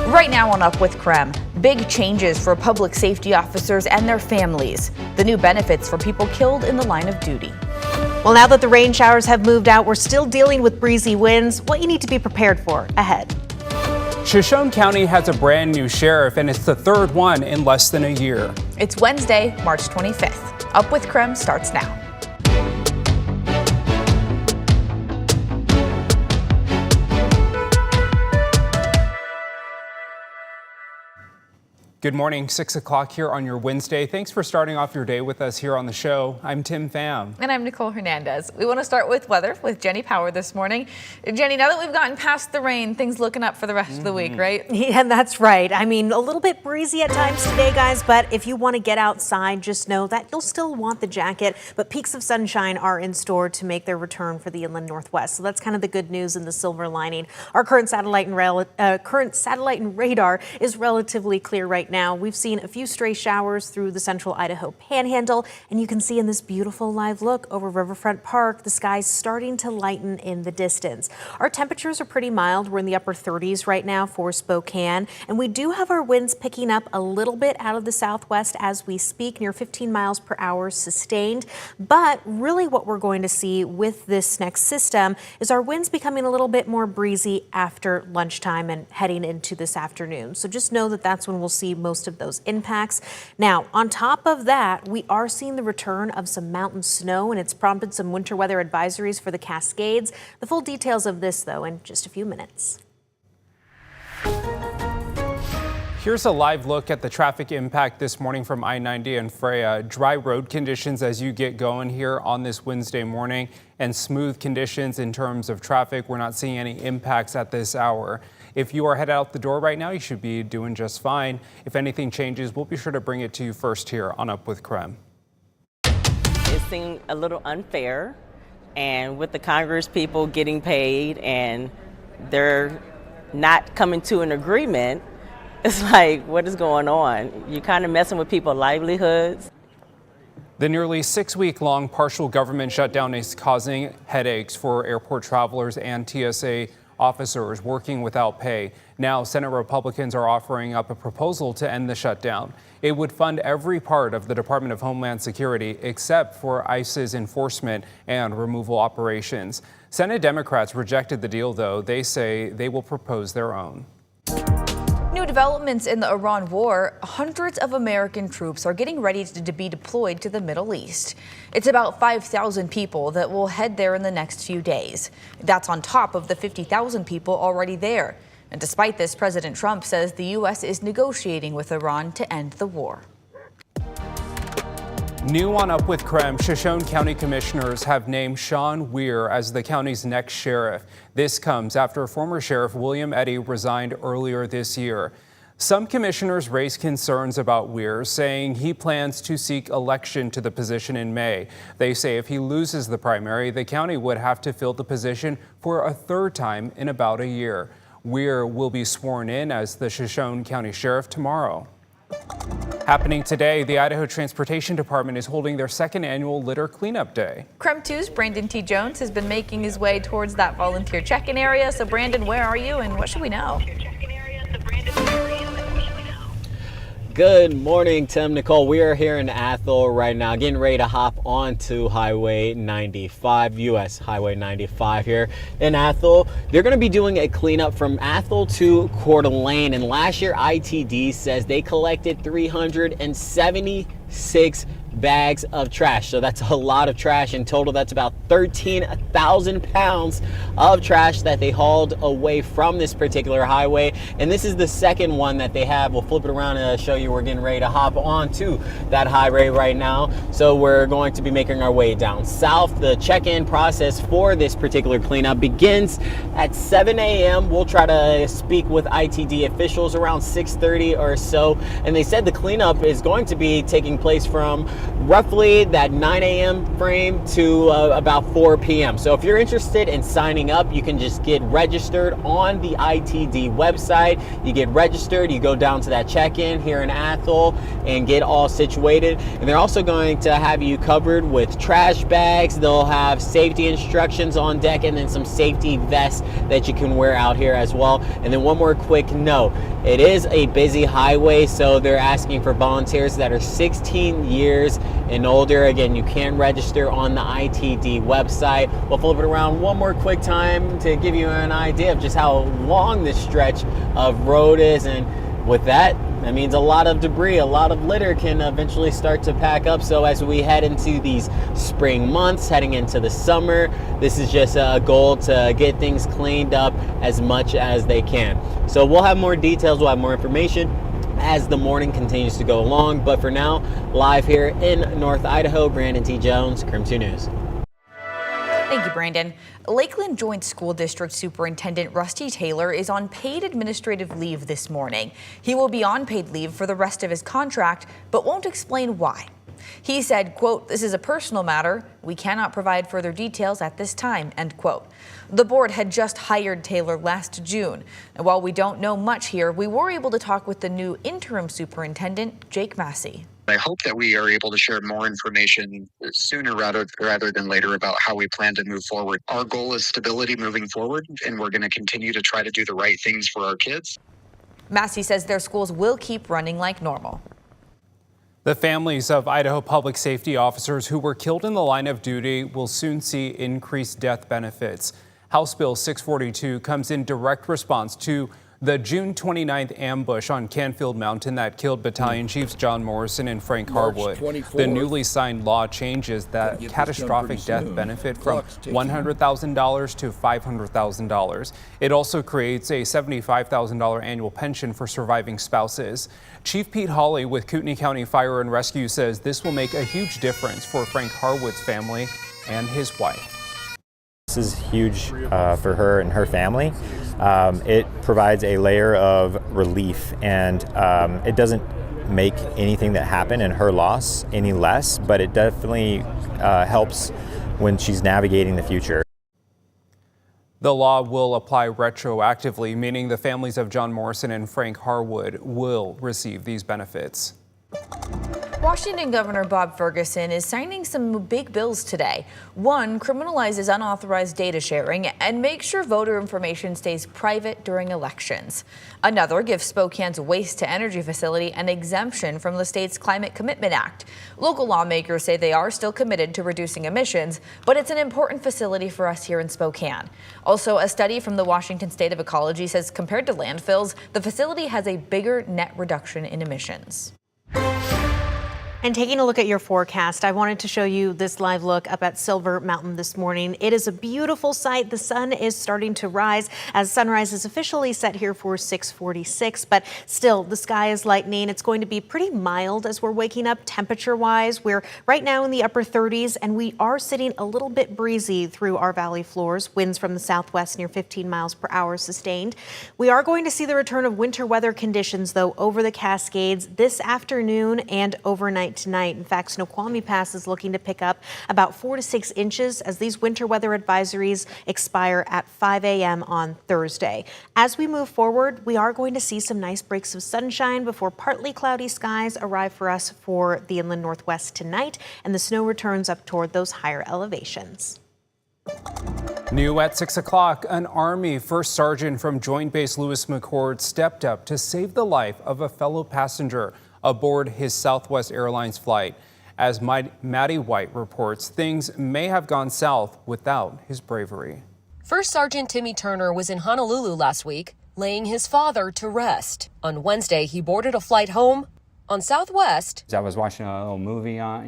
Right now on Up with KREM, big changes for public safety officers and their families. The new benefits for people killed in the line of duty. Well, now that the rain showers have moved out, we're still dealing with breezy winds. What you need to be prepared for ahead. Shoshone County has a brand new sheriff, and it's the third one in less than a year. It's Wednesday, March 25th. Up with KREM starts now. Good morning, 6 o'clock here on your Wednesday. Thanks for starting off your day with us here on the show. I'm Tim Pham. And I'm Nicole Hernandez. We want to start with weather with Jenny Power this morning. Jenny, now that we've gotten past the rain, things looking up for the rest of the week, right? Yeah, that's right. I mean, a little bit breezy at times today, guys, but if you want to get outside, just know that you'll still want the jacket, but peaks of sunshine are in store to make their return for the inland Northwest. So that's kind of the good news and the silver lining. Our current satellite and radar is relatively clear right now. We've seen a few stray showers through the central Idaho panhandle, and you can see in this beautiful live look over Riverfront Park, the sky's starting to lighten in the distance. Our temperatures are pretty mild. We're in the upper 30s right now for Spokane, and we do have our winds picking up a little bit out of the southwest as we speak, near 15 miles per hour sustained. But really what we're going to see with this next system is our winds becoming a little bit more breezy after lunchtime and heading into this afternoon. So just know that that's when we'll see most of those impacts. Now, on top of that, we are seeing the return of some mountain snow, and it's prompted some winter weather advisories for the Cascades. The full details of this, though, in just a few minutes. Here's a live look at the traffic impact this morning from I-90 and Freya. Dry road conditions as you get going here on this Wednesday morning, and smooth conditions in terms of traffic. We're not seeing any impacts at this hour. If you are headed out the door right now, you should be doing just fine. If anything changes, we'll be sure to bring it to you first here on Up with KREM. It seemed a little unfair, and with the Congress people getting paid and they're not coming to an agreement, it's like, what is going on? You're kind of messing with people's livelihoods. The nearly 6-week-long partial government shutdown is causing headaches for airport travelers and TSA officers working without pay. Now, Senate Republicans are offering up a proposal to end the shutdown. It would fund every part of the Department of Homeland Security except for ICE's enforcement and removal operations. Senate Democrats rejected the deal, though. They say they will propose their own. New developments in the Iran war. Hundreds of American troops are getting ready to be deployed to the Middle East. It's about 5,000 people that will head there in the next few days. That's on top of the 50,000 people already there. And despite this, President Trump says the U.S. is negotiating with Iran to end the war. New on Up with KREM, Shoshone County commissioners have named Sean Weir as the county's next sheriff. This comes after former Sheriff William Eddy resigned earlier this year. Some commissioners raised concerns about Weir, saying he plans to seek election to the position in May. They say if he loses the primary, the county would have to fill the position for a third time in about a year. Weir will be sworn in as the Shoshone County Sheriff tomorrow. Happening today, the Idaho Transportation Department is holding their second annual litter cleanup day. KREM 2's Brandon T. Jones has been making his way towards that volunteer check-in area. So Brandon, where are you and what should we know? Good morning, Tim, Nicole. We are here in Athol right now, getting ready to hop onto Highway 95, US Highway 95 here in Athol. They're going to be doing a cleanup from Athol to Coeur d'Alene, and last year ITD says they collected 376 bags of trash. So that's a lot of trash. In total, that's about 13,000 pounds of trash that they hauled away from this particular highway. And this is the second one that they have. We'll flip it around and show you. We're getting ready to hop onto that highway right now. So we're going to be making our way down south. The check-in process for this particular cleanup begins at 7 a.m. We'll try to speak with ITD officials around 6:30 or so. And they said the cleanup is going to be taking place from roughly that 9 a.m. frame to about 4 p.m. So if you're interested in signing up, you can just get registered on the ITD website. You get registered, you go down to that check-in here in Athol and get all situated. And they're also going to have you covered with trash bags. They'll have safety instructions on deck and then some safety vests that you can wear out here as well. And then one more quick note, it is a busy highway, so they're asking for volunteers that are 16 years and older. Again, you can register on the ITD website. We'll flip it around one more quick time to give you an idea of just how long this stretch of road is. And with that means a lot of debris, a lot of litter can eventually start to pack up. So as we head into these spring months, heading into the summer, this is just a goal to get things cleaned up as much as they can. So we'll have more details, we'll have more information as the morning continues to go along. But for now, live here in North Idaho, Brandon T. Jones, KREM 2 News. Thank you, Brandon. Lakeland Joint School District Superintendent Rusty Taylor is on paid administrative leave this morning. He will be on paid leave for the rest of his contract, but won't explain why. He said, quote, "This is a personal matter. We cannot provide further details at this time," end quote. The board had just hired Taylor last June. And while we don't know much here, we were able to talk with the new interim superintendent, Jake Massey. I hope that we are able to share more information sooner rather than later about how we plan to move forward. Our goal is stability moving forward, and we're going to continue to try to do the right things for our kids. Massey says their schools will keep running like normal. The families of Idaho public safety officers who were killed in the line of duty will soon see increased death benefits. House Bill 642 comes in direct response to the June 29th ambush on Canfield Mountain that killed Battalion Chiefs John Morrison and Frank Harwood. The newly signed law changes that catastrophic death benefit from $100,000 to $500,000. It also creates a $75,000 annual pension for surviving spouses. Chief Pete Hawley with Kootenai County Fire and Rescue says this will make a huge difference for Frank Harwood's family and his wife. This is huge for her and her family. It provides a layer of relief, and it doesn't make anything that happened in her loss any less, but it definitely helps when she's navigating the future. The law will apply retroactively, meaning the families of John Morrison and Frank Harwood will receive these benefits. Washington Governor Bob Ferguson is signing some big bills today. One criminalizes unauthorized data sharing and makes sure voter information stays private during elections. Another gives Spokane's waste-to-energy facility an exemption from the state's Climate Commitment Act. Local lawmakers say they are still committed to reducing emissions, but it's an important facility for us here in Spokane. Also, a study from the Washington State of Ecology says compared to landfills, the facility has a bigger net reduction in emissions. And taking a look at your forecast, I wanted to show you this live look up at Silver Mountain this morning. It is a beautiful sight. The sun is starting to rise as sunrise is officially set here for 6:46, but still the sky is lightening. It's going to be pretty mild as we're waking up temperature-wise. We're right now in the upper 30s, and we are sitting a little bit breezy through our valley floors. Winds from the southwest near 15 miles per hour sustained. We are going to see the return of winter weather conditions, though, over the Cascades this afternoon and overnight tonight. In fact, Snoqualmie Pass is looking to pick up about 4 to 6 inches as these winter weather advisories expire at 5 a.m. on Thursday. As we move forward, we are going to see some nice breaks of sunshine before partly cloudy skies arrive for us for the inland northwest tonight, and the snow returns up toward those higher elevations. New at 6 o'clock, an Army First Sergeant from Joint Base Lewis McChord stepped up to save the life of a fellow passenger aboard his Southwest Airlines flight. As Maddie White reports, things may have gone south without his bravery. First Sergeant Timmy Turner was in Honolulu last week, laying his father to rest. On Wednesday, he boarded a flight home on Southwest. I was watching a little movie on,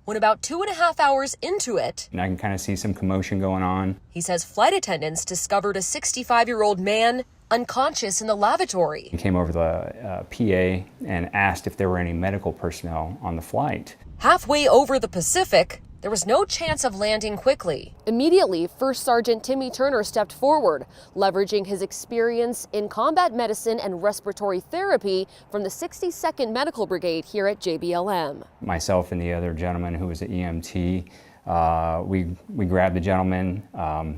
When about 2.5 hours into it, and I can kind of see some commotion going on. He says flight attendants discovered a 65-year-old man unconscious in the lavatory. He came over the PA and asked if there were any medical personnel on the flight. Halfway over the Pacific, There was no chance of landing quickly. Immediately, First Sergeant Timmy Turner stepped forward, leveraging his experience in combat medicine and respiratory therapy from the 62nd Medical Brigade here at JBLM. Myself and the other gentleman who was an EMT, we grabbed the gentleman,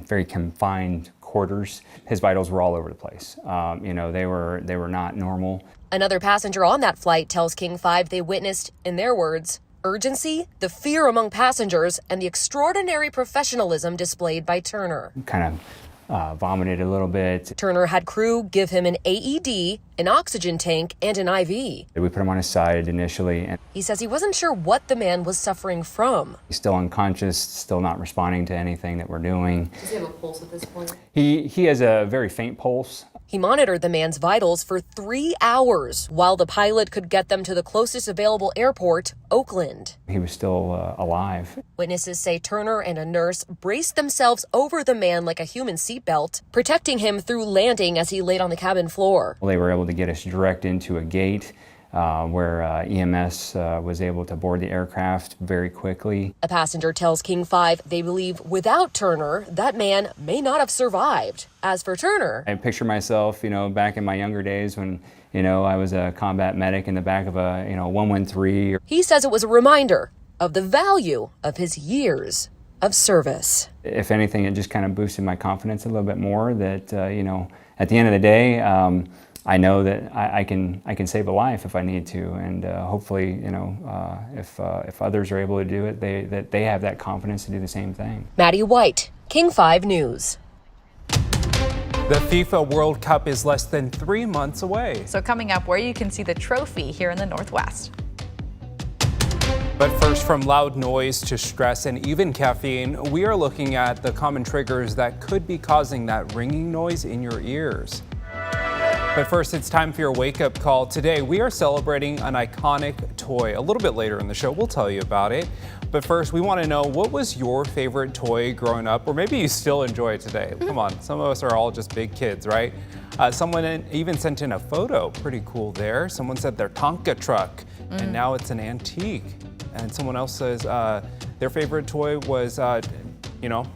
very confined quarters. His vitals were all over the place. They were not normal. Another passenger on that flight tells King 5 they witnessed, in their words, urgency, the fear among passengers, and the extraordinary professionalism displayed by Turner. Kind of vomited a little bit. Turner had crew give him an AED, an oxygen tank, and an IV. We put him on his side initially, and He says he wasn't sure what the man was suffering from. he's still unconscious, still not responding to anything that we're doing. Does he have a pulse at this point? He has a very faint pulse. He monitored the man's vitals for 3 hours while the pilot could get them to the closest available airport, Oakland. He was still alive. Witnesses say Turner and a nurse braced themselves over the man like a human seatbelt, protecting him through landing as he laid on the cabin floor. They were able to get us direct into a gate where EMS was able to board the aircraft very quickly. A passenger tells King 5 they believe without Turner, that man may not have survived. As for Turner, I picture myself, back in my younger days when, I was a combat medic in the back of a, 113. he says it was a reminder of the value of his years of service. If anything, it just kind of boosted my confidence a little bit more that, at the end of the day, I know that I can save a life if I need to, and hopefully, if others are able to do it, that they have that confidence to do the same thing. Maddie White, King 5 News. The FIFA World Cup is less than 3 months away. So coming up, where you can see the trophy here in the Northwest. But first, from loud noise to stress and even caffeine, we are looking at the common triggers that could be causing that ringing noise in your ears. But first, it's time for your wake-up call. Today, we are celebrating an iconic toy. A little bit later in the show, we'll tell you about it. But first, we want to know, what was your favorite toy growing up? Or maybe you still enjoy it today. Come on, some of us are all just big kids, right? Someone even sent in a photo. Pretty cool there. Someone said their Tonka truck, and now it's an antique. And someone else says their favorite toy was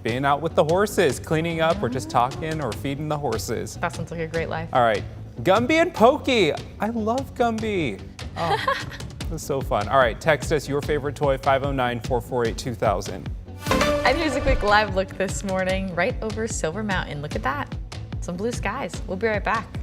being out with the horses, cleaning up or just talking or feeding the horses. That sounds like a great life. All right, Gumby and Pokey. I love Gumby. Oh, it was so fun. All right, text us your favorite toy, 509-448-2000. And here's a quick live look this morning right over Silver Mountain. Look at that. Some blue skies. We'll be right back.